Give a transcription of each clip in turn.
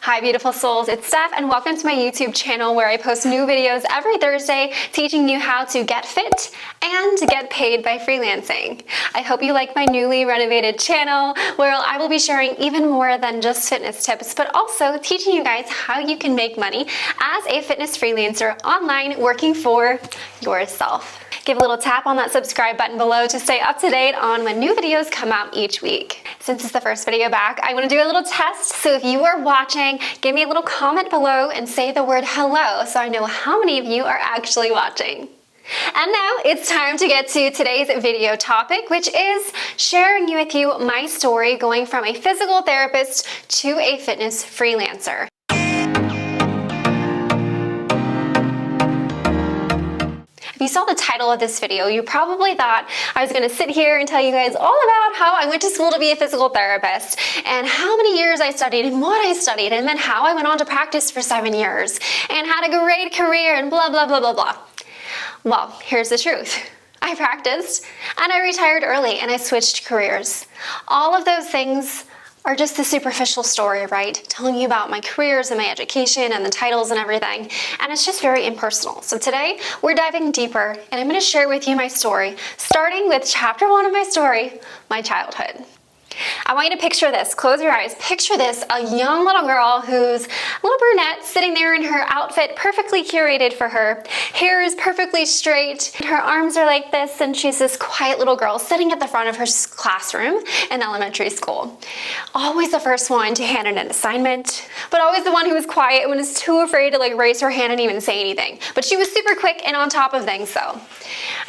Hi beautiful souls, it's Steph and welcome to my YouTube channel where I post new videos every Thursday teaching you how to get fit and get paid by freelancing. I hope you like my newly renovated channel where I will be sharing even more than just fitness tips, but also teaching you guys how you can make money as a fitness freelancer online working for yourself. Give a little tap on that subscribe button below to stay up to date on when new videos come out each week. Since it's the first video back, I want to do a little test. So if you are watching, give me a little comment below and say the word hello so I know how many of you are actually watching. And now it's time to get to today's video topic, which is sharing with you my story going from a physical therapist to a fitness freelancer. If you saw the title of this video, you probably thought I was going to sit here and tell you guys all about how I went to school to be a physical therapist and how many years I studied and what I studied and then how I went on to practice for 7 years and had a great career and blah, blah, blah, blah, blah. Well, here's the truth. I practiced and I retired early and I switched careers. All of those things are just the superficial story, right? Telling you about my careers and my education and the titles and everything. And it's just very impersonal. So today we're diving deeper and I'm going to share with you my story, starting with chapter 1 of my story, my childhood. I want you to picture this. Close your eyes. Picture this, a young little girl who's a little brunette sitting there in her outfit perfectly curated for her. Hair is perfectly straight. Her arms are like this and she's this quiet little girl sitting at the front of her classroom in elementary school. Always the first one to hand in an assignment, but always the one who was quiet and was too afraid to raise her hand and even say anything. But she was super quick and on top of things though.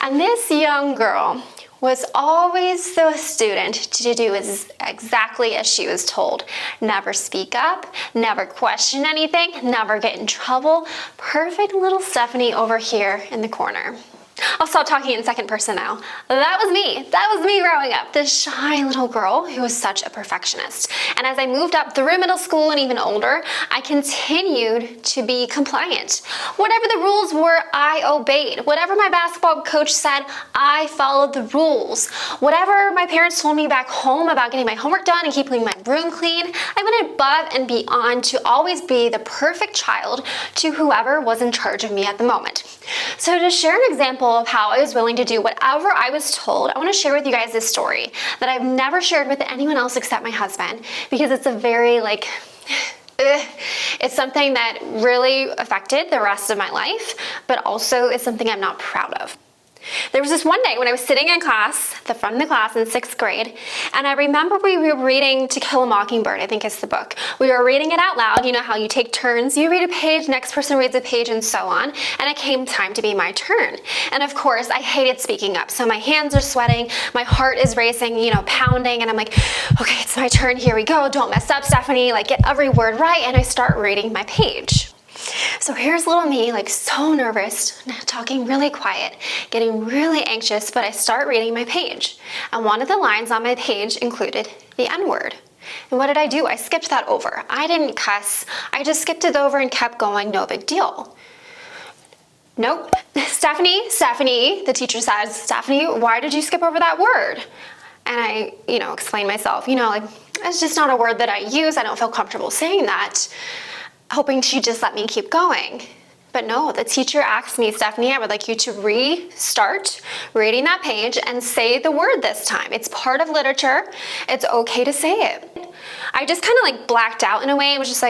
And this young girl was always the student to do exactly as she was told. Never speak up, never question anything, never get in trouble. Perfect little Stephanie over here in the corner. I'll stop talking in second person now. That was me. That was me growing up, this shy little girl who was such a perfectionist. And as I moved up through middle school and even older, I continued to be compliant. Whatever the rules were, I obeyed. Whatever my basketball coach said, I followed the rules. Whatever my parents told me back home about getting my homework done and keeping my room clean, I went above and beyond to always be the perfect child to whoever was in charge of me at the moment. So to share an example of how I was willing to do whatever I was told, I want to share with you guys this story that I've never shared with anyone else except my husband, because it's a very it's something that really affected the rest of my life, but also it's something I'm not proud of. There was this one day when I was sitting in class, the front of the class in 6th grade, and I remember we were reading To Kill a Mockingbird, I think is the book. We were reading it out loud, you know how you take turns, you read a page, next person reads a page, and so on, and it came time to be my turn. And of course, I hated speaking up, so my hands are sweating, my heart is racing, pounding, and I'm like, okay, it's my turn, here we go, don't mess up, Stephanie, get every word right, and I start reading my page. So here's little me, so nervous, talking really quiet, getting really anxious, but I start reading my page. And one of the lines on my page included the N-word. And what did I do? I skipped that over. I didn't cuss. I just skipped it over and kept going, no big deal. Nope. Stephanie, the teacher says, Stephanie, why did you skip over that word? And I, explained myself, it's just not a word that I use. I don't feel comfortable saying that. Hoping she'd just let me keep going. But no, the teacher asked me, Stephanie, I would like you to restart reading that page and say the word this time. It's part of literature. It's okay to say it. I just kind of blacked out in a way. It was just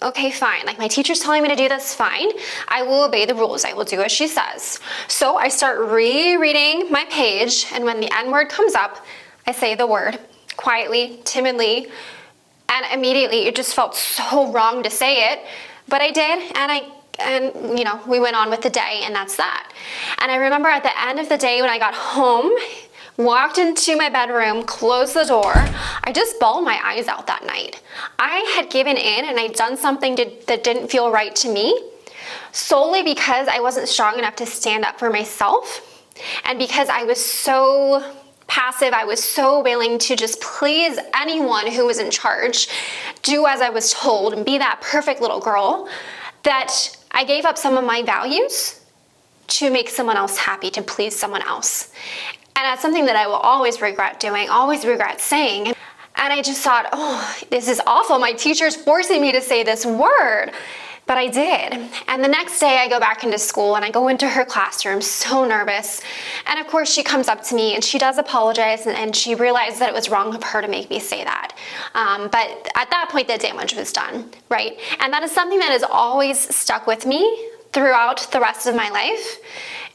okay, fine. My teacher's telling me to do this, fine. I will obey the rules. I will do as she says. So I start rereading my page, and when the N-word comes up, I say the word quietly, timidly, and immediately it just felt so wrong to say it, but I did, and we went on with the day, and that's that. And I remember at the end of the day when I got home, walked into my bedroom, closed the door, I just bawled my eyes out that night. I had given in and I'd done something that didn't feel right to me, solely because I wasn't strong enough to stand up for myself, and because I was so passive, I was so willing to just please anyone who was in charge, do as I was told, and be that perfect little girl, that I gave up some of my values to make someone else happy, to please someone else. And that's something that I will always regret doing, always regret saying. And I just thought, oh, this is awful. My teacher's forcing me to say this word. But I did. And the next day I go back into school and I go into her classroom so nervous. And of course she comes up to me and she does apologize and she realized that it was wrong of her to make me say that. But at that point the damage was done, right? And that is something that has always stuck with me throughout the rest of my life.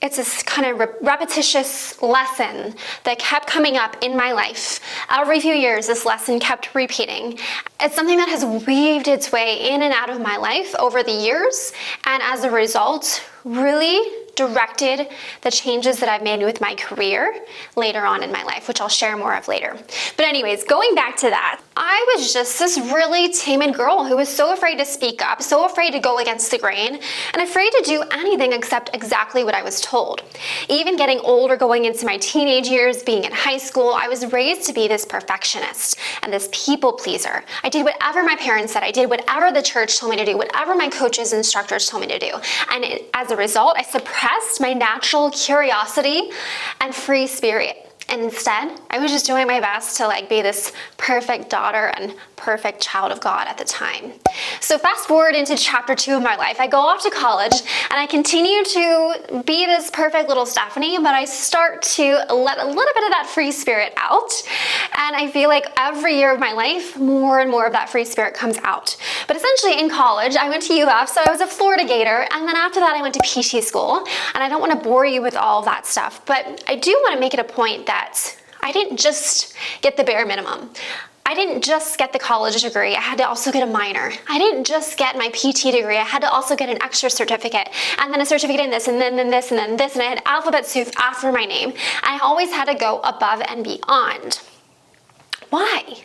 It's this kind of repetitious lesson that kept coming up in my life. Every few years, this lesson kept repeating. It's something that has weaved its way in and out of my life over the years, and as a result, really directed the changes that I've made with my career later on in my life, which I'll share more of later. But anyways, going back to that, I was just this really timid girl who was so afraid to speak up, so afraid to go against the grain, and afraid to do anything except exactly what I was told. Even getting older, going into my teenage years, being in high school, I was raised to be this perfectionist and this people pleaser. I did whatever my parents said. I did whatever the church told me to do, whatever my coaches and instructors told me to do. And as a result, I suppressed my natural curiosity and free spirit. And instead, I was just doing my best to be this perfect daughter and perfect child of God at the time. So fast forward into chapter 2 of my life. I go off to college and I continue to be this perfect little Stephanie, but I start to let a little bit of that free spirit out. And I feel like every year of my life, more and more of that free spirit comes out. But essentially in college, I went to UF, so I was a Florida Gator. And then after that, I went to PT school. And I don't want to bore you with all of that stuff, but I do want to make it a point that I didn't just get the bare minimum. I didn't just get the college degree, I had to also get a minor. I didn't just get my PT degree, I had to also get an extra certificate, and then a certificate in this, and then this, and then this, and I had alphabet soup after my name. I always had to go above and beyond. Why?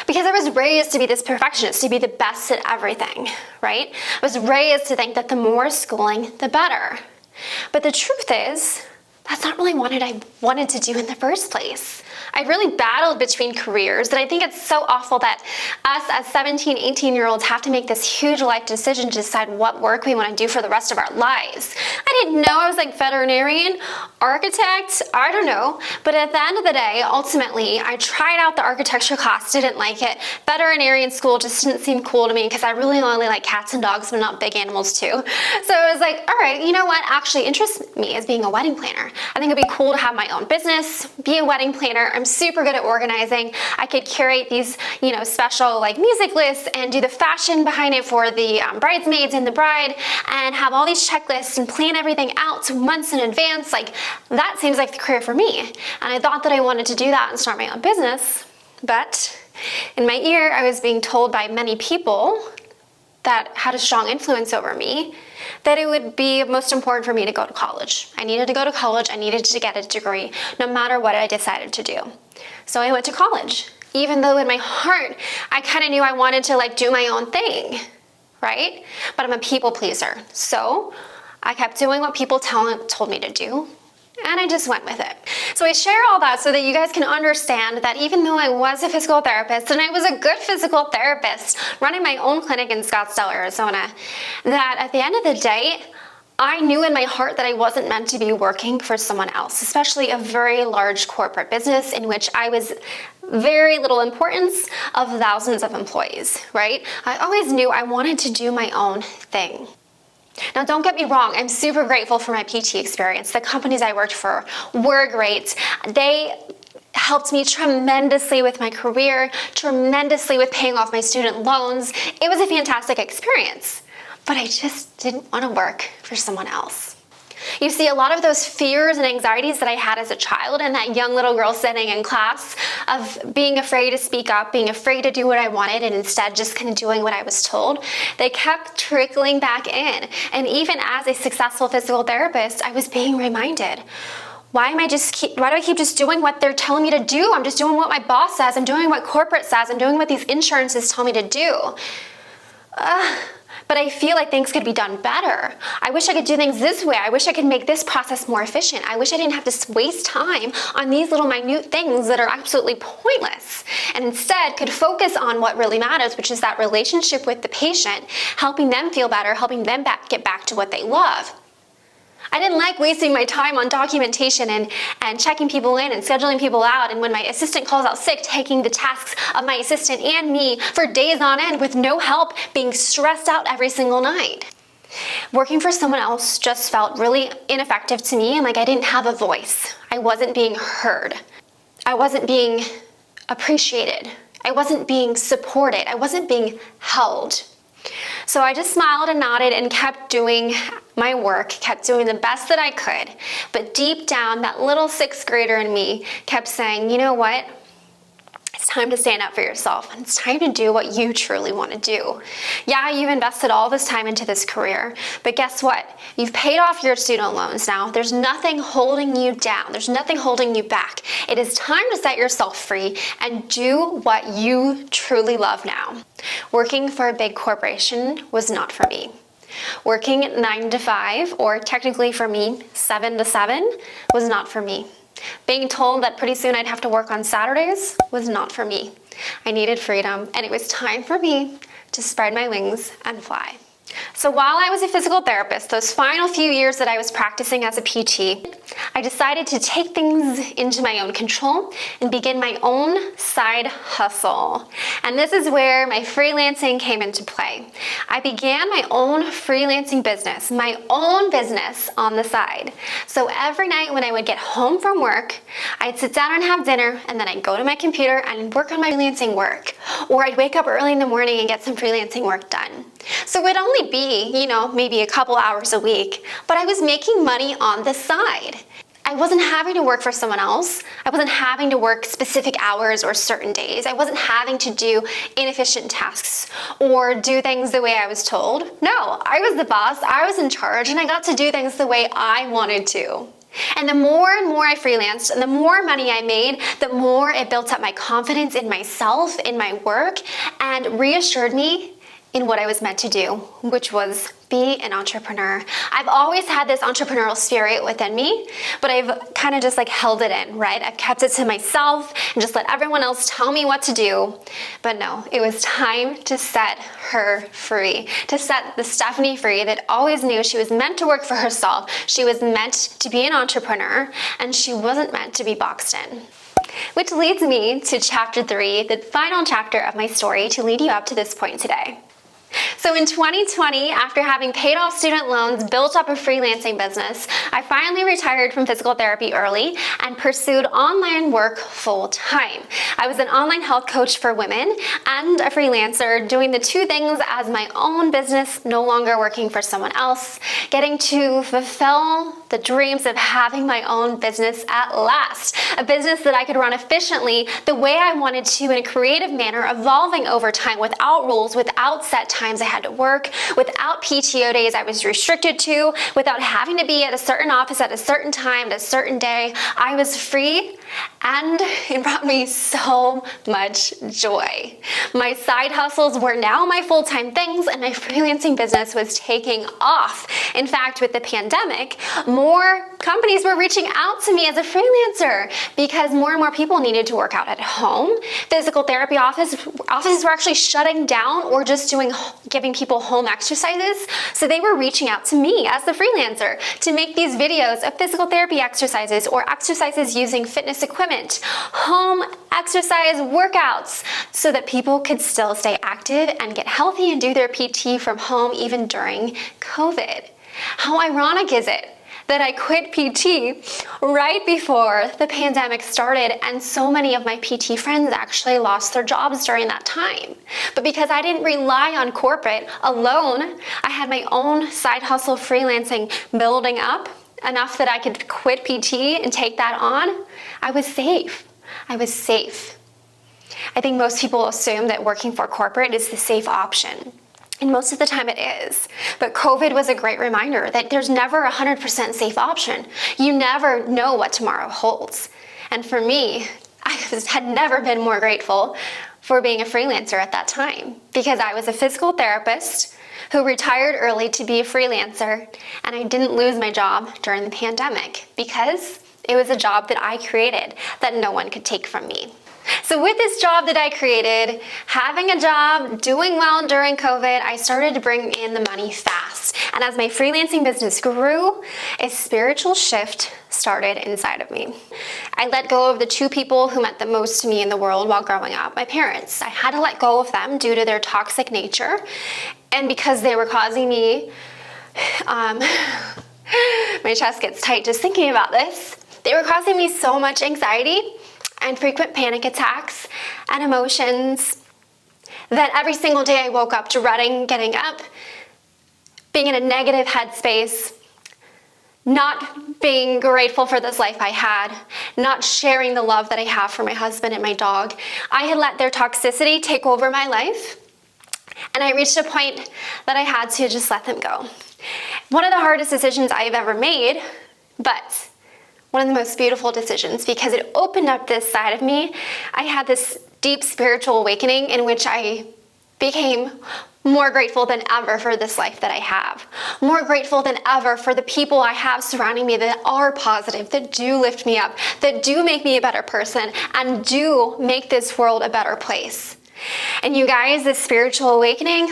Because I was raised to be this perfectionist, to be the best at everything, right? I was raised to think that the more schooling, the better. But the truth is, that's not really what I wanted to do in the first place. I really battled between careers, and I think it's so awful that us as 17, 18-year-olds have to make this huge life decision to decide what work we want to do for the rest of our lives. I didn't know I was veterinarian, architect, I don't know. But at the end of the day, ultimately, I tried out the architecture class, didn't like it. Veterinarian school just didn't seem cool to me because I really only like cats and dogs, but not big animals too. So I was like, all right, you know what actually interests me is being a wedding planner. I think it'd be cool to have my own business, be a wedding planner. I'm super good at organizing. I could curate these, special music lists and do the fashion behind it for the bridesmaids and the bride, and have all these checklists and plan everything out months in advance. That seems like the career for me. And I thought that I wanted to do that and start my own business. But in my ear, I was being told by many people that had a strong influence over me that it would be most important for me to go to college. I needed to go to college, I needed to get a degree, no matter what I decided to do. So I went to college, even though in my heart, I kind of knew I wanted to do my own thing, right? But I'm a people pleaser. So I kept doing what people told me to do, and I just went with it. So I share all that so that you guys can understand that even though I was a physical therapist, and I was a good physical therapist running my own clinic in Scottsdale, Arizona, that at the end of the day, I knew in my heart that I wasn't meant to be working for someone else, especially a very large corporate business in which I was very little importance of thousands of employees, right? I always knew I wanted to do my own thing. Now, don't get me wrong, I'm super grateful for my PT experience. The companies I worked for were great. They helped me tremendously with my career, tremendously with paying off my student loans. It was a fantastic experience, but I just didn't want to work for someone else. You see, a lot of those fears and anxieties that I had as a child and that young little girl sitting in class of being afraid to speak up, being afraid to do what I wanted, and instead just kind of doing what I was told, they kept trickling back in. And even as a successful physical therapist, I was being reminded, why do I keep just doing what they're telling me to do? I'm just doing what my boss says. I'm doing what corporate says. I'm doing what these insurances tell me to do. But I feel like things could be done better. I wish I could do things this way. I wish I could make this process more efficient. I wish I didn't have to waste time on these little minute things that are absolutely pointless, and instead could focus on what really matters, which is that relationship with the patient, helping them feel better, helping them get back to what they love. I didn't like wasting my time on documentation and checking people in and scheduling people out, and when my assistant calls out sick, taking the tasks of my assistant and me for days on end with no help, being stressed out every single night. Working for someone else just felt really ineffective to me, and like I didn't have a voice. I wasn't being heard. I wasn't being appreciated. I wasn't being supported. I wasn't being held. So I just smiled and nodded and kept doing my work, kept doing the best that I could. But deep down, that little sixth grader in me kept saying, you know what? It's time to stand up for yourself, and it's time to do what you truly want to do. Yeah, you've invested all this time into this career, but guess what? You've paid off your student loans now. There's nothing holding you down. There's nothing holding you back. It is time to set yourself free and do what you truly love now. Working for a big corporation was not for me. Working 9 to 5, or technically for me, 7 to 7, was not for me. Being told that pretty soon I'd have to work on Saturdays was not for me. I needed freedom, and it was time for me to spread my wings and fly. So while I was a physical therapist, those final few years that I was practicing as a PT, I decided to take things into my own control and begin my own side hustle. And this is where my freelancing came into play. I began my own freelancing business, my own business on the side. So every night when I would get home from work, I'd sit down and have dinner, and then I'd go to my computer and work on my freelancing work. Or I'd wake up early in the morning and get some freelancing work done. So it would only be, maybe a couple hours a week, but I was making money on the side. I wasn't having to work for someone else. I wasn't having to work specific hours or certain days. I wasn't having to do inefficient tasks or do things the way I was told. No, I was the boss, I was in charge, and I got to do things the way I wanted to. And the more and more I freelanced and the more money I made, the more it built up my confidence in myself, in my work, and reassured me in what I was meant to do, which was be an entrepreneur. I've always had this entrepreneurial spirit within me, but I've kind of just held it in, right? I've kept it to myself and just let everyone else tell me what to do. But no, it was time to set her free, to set the Stephanie free that always knew she was meant to work for herself. She was meant to be an entrepreneur, and she wasn't meant to be boxed in. Which leads me to chapter 3, the final chapter of my story to lead you up to this point today. So in 2020, after having paid off student loans, built up a freelancing business, I finally retired from physical therapy early and pursued online work full time. I was an online health coach for women and a freelancer, doing the two things as my own business, no longer working for someone else, getting to fulfill the dreams of having my own business at last. A business that I could run efficiently the way I wanted to, in a creative manner, evolving over time without rules, without set times I had to work, without PTO days I was restricted to, without having to be at a certain office at a certain time, at a certain day. I was free, and it brought me so much joy. My side hustles were now my full-time things, and my freelancing business was taking off. In fact, with the pandemic, more companies were reaching out to me as a freelancer because more and more people needed to work out at home. Physical therapy offices were actually shutting down or just giving people home exercises. So they were reaching out to me as the freelancer to make these videos of physical therapy exercises or exercises using fitness equipment, home exercise workouts, so that people could still stay active and get healthy and do their PT from home even during COVID. How ironic is it that I quit PT right before the pandemic started, and so many of my PT friends actually lost their jobs during that time. But because I didn't rely on corporate alone, I had my own side hustle freelancing building up enough that I could quit PT and take that on. I was safe. I was safe. I think most people assume that working for corporate is the safe option. And most of the time it is. But COVID was a great reminder that there's never a 100% safe option. You never know what tomorrow holds. And for me, I had never been more grateful for being a freelancer at that time, because I was a physical therapist who retired early to be a freelancer, and I didn't lose my job during the pandemic because it was a job that I created that no one could take from me. So with this job that I created, having a job, doing well during COVID, I started to bring in the money fast. And as my freelancing business grew, a spiritual shift started inside of me. I let go of the two people who meant the most to me in the world while growing up, my parents. I had to let go of them due to their toxic nature and because they were causing me, my chest gets tight just thinking about this. They were causing me so much anxiety and frequent panic attacks and emotions that every single day I woke up dreading getting up, being in a negative headspace, not being grateful for this life I had, not sharing the love that I have for my husband and my dog. I had let their toxicity take over my life, and I reached a point that I had to just let them go. One of the hardest decisions I've ever made, but one of the most beautiful decisions because it opened up this side of me. I had this deep spiritual awakening in which I became more grateful than ever for this life that I have. More grateful than ever for the people I have surrounding me that are positive, that do lift me up, that do make me a better person, and do make this world a better place. And you guys, this spiritual awakening,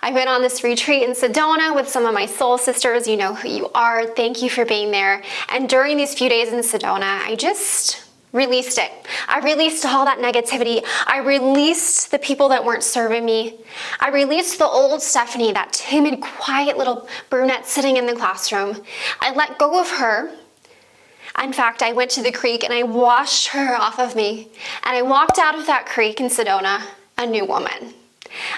I went on this retreat in Sedona with some of my soul sisters. You know who you are. Thank you for being there. And during these few days in Sedona, I just released it. I released all that negativity. I released the people that weren't serving me. I released the old Stephanie, that timid, quiet little brunette sitting in the classroom. I let go of her. In fact, I went to the creek and I washed her off of me. And I walked out of that creek in Sedona a new woman.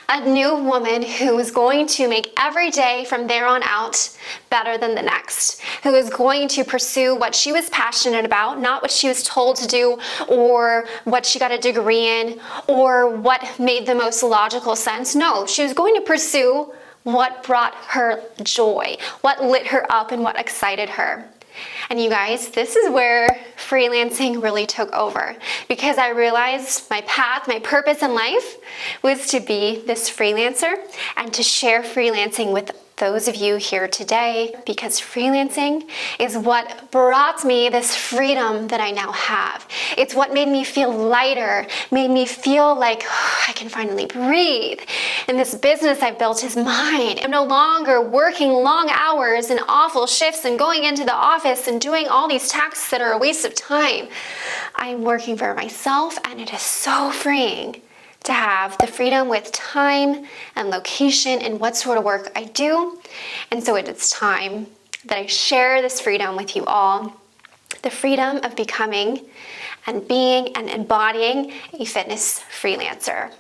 A new woman who is going to make every day from there on out better than the next, who is going to pursue what she was passionate about, not what she was told to do or what she got a degree in or what made the most logical sense. No, she was going to pursue what brought her joy, what lit her up and what excited her. And you guys, this is where freelancing really took over because I realized my path, my purpose in life was to be this freelancer and to share freelancing with those of you here today because freelancing is what brought me this freedom that I now have. It's what made me feel lighter, made me feel like I can finally breathe. And this business I've built is mine. I'm no longer working long hours and awful shifts and going into the office and doing all these tasks that are a waste of time. I'm working for myself and it is so freeing to have the freedom with time and location and what sort of work I do. And so it is time that I share this freedom with you all. The freedom of becoming and being and embodying a fitness freelancer.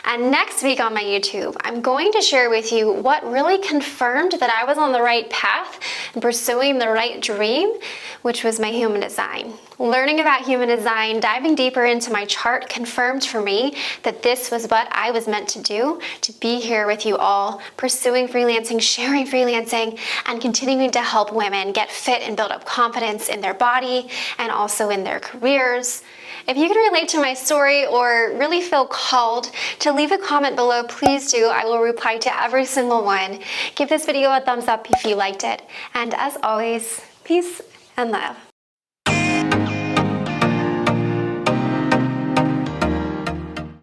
And next week on my YouTube, I'm going to share with you what really confirmed that I was on the right path and pursuing the right dream, which was my human design. Learning about human design, diving deeper into my chart confirmed for me that this was what I was meant to do, to be here with you all, pursuing freelancing, sharing freelancing, and continuing to help women get fit and build up confidence in their body and also in their careers. If you can relate to my story or really feel called to leave a comment below, please do. I will reply to every single one. Give this video a thumbs up if you liked it. And as always, peace and love.